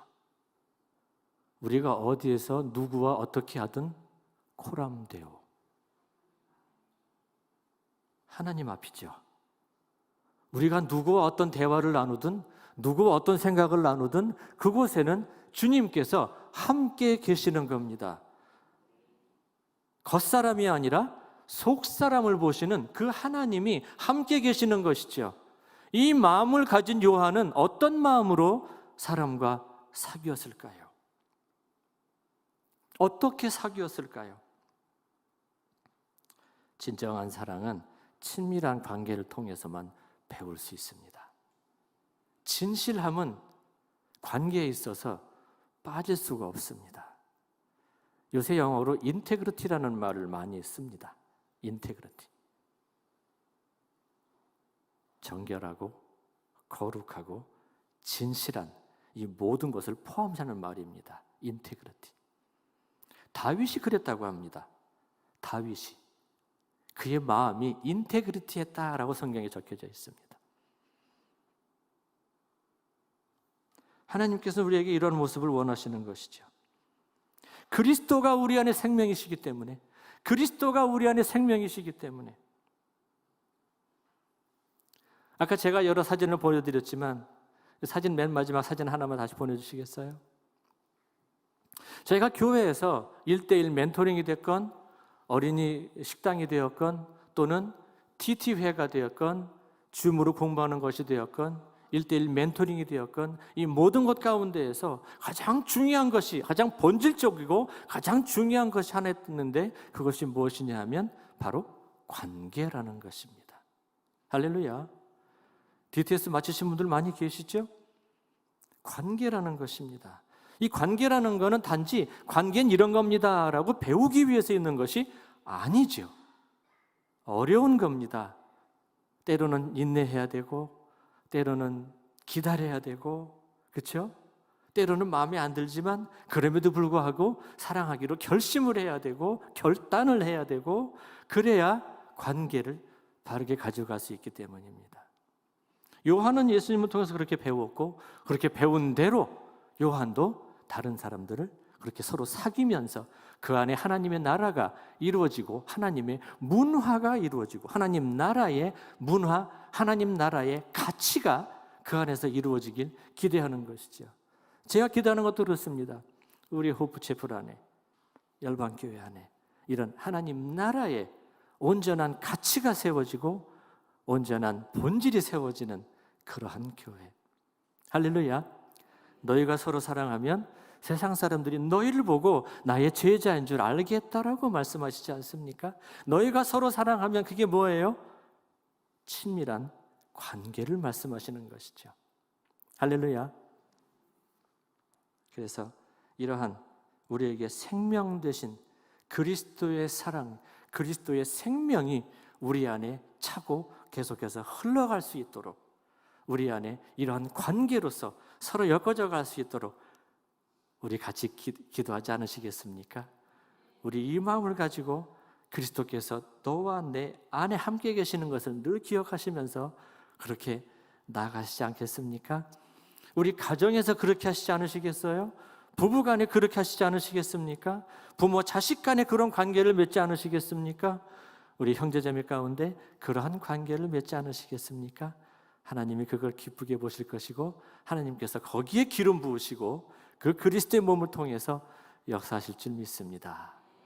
우리가 어디에서 누구와 어떻게 하든 코람데오. 하나님 앞이죠. 우리가 누구와 어떤 대화를 나누든 누구와 어떤 생각을 나누든 그곳에는 주님께서 함께 계시는 겁니다. 겉사람이 아니라 속사람을 보시는 그 하나님이 함께 계시는 것이죠. 이 마음을 가진 요한은 어떤 마음으로 사람과 사귀었을까요? 어떻게 사귀었을까요? 진정한 사랑은 친밀한 관계를 통해서만 배울 수 있습니다. 진실함은 관계에 있어서 빠질 수가 없습니다. 요새 영어로 인테그리티라는 말을 많이 씁니다. 인테그리티. 정결하고 거룩하고 진실한 이 모든 것을 포함하는 말입니다. 인테그리티. 다윗이 그랬다고 합니다. 다윗이 그의 마음이 인테그리티했다라고 성경에 적혀져 있습니다. 하나님께서 우리에게 이런 모습을 원하시는 것이죠. 그리스도가 우리 안에 생명이시기 때문에, 그리스도가 우리 안에 생명이시기 때문에. 아까 제가 여러 사진을 보여드렸지만 사진 맨 마지막 사진 하나만 다시 보내주시겠어요? 저희가 교회에서 1:1 멘토링이 됐건 어린이 식당이 되었건 또는 TT회가 되었건 줌으로 공부하는 것이 되었건 1대1 멘토링이 되었건 이 모든 것 가운데에서 가장 중요한 것이, 가장 본질적이고 가장 중요한 것이 하나 있는데, 그것이 무엇이냐 하면 바로 관계라는 것입니다. 할렐루야. DTS 마치신 분들 많이 계시죠? 관계라는 것입니다. 이 관계라는 것은 단지 관계는 이런 겁니다 라고 배우기 위해서 있는 것이 아니죠. 어려운 겁니다. 때로는 인내해야 되고, 때로는 기다려야 되고, 그렇죠? 때로는 마음에 안 들지만 그럼에도 불구하고 사랑하기로 결심을 해야 되고, 결단을 해야 되고, 그래야 관계를 바르게 가져갈 수 있기 때문입니다. 요한은 예수님을 통해서 그렇게 배웠고, 그렇게 배운 대로 요한도 다른 사람들을 그렇게 서로 사귀면서 그 안에 하나님의 나라가 이루어지고, 하나님의 문화가 이루어지고, 하나님 나라의 문화, 하나님 나라의 가치가 그 안에서 이루어지길 기대하는 것이죠. 제가 기대하는 것도 그렇습니다. 우리 호프 채플 안에, 열방교회 안에 이런 하나님 나라의 온전한 가치가 세워지고 온전한 본질이 세워지는 그러한 교회. 할렐루야. 너희가 서로 사랑하면 세상 사람들이 너희를 보고 나의 제자인 줄 알겠다라고 말씀하시지 않습니까? 너희가 서로 사랑하면 그게 뭐예요? 친밀한 관계를 말씀하시는 것이죠. 할렐루야. 그래서 이러한 우리에게 생명 되신 그리스도의 사랑, 그리스도의 생명이 우리 안에 차고 계속해서 흘러갈 수 있도록, 우리 안에 이러한 관계로서 서로 엮어져 갈 수 있도록 우리 같이 기도하지 않으시겠습니까? 우리 이 마음을 가지고 그리스도께서 너와 내 안에 함께 계시는 것을 늘 기억하시면서 그렇게 나아가시지 않겠습니까? 우리 가정에서 그렇게 하시지 않으시겠어요? 부부간에 그렇게 하시지 않으시겠습니까? 부모 자식 간에 그런 관계를 맺지 않으시겠습니까? 우리 형제자매 가운데 그러한 관계를 맺지 않으시겠습니까? 하나님이 그걸 기쁘게 보실 것이고, 하나님께서 거기에 기름 부으시고 그 그리스도의 몸을 통해서 역사하실 줄 믿습니다.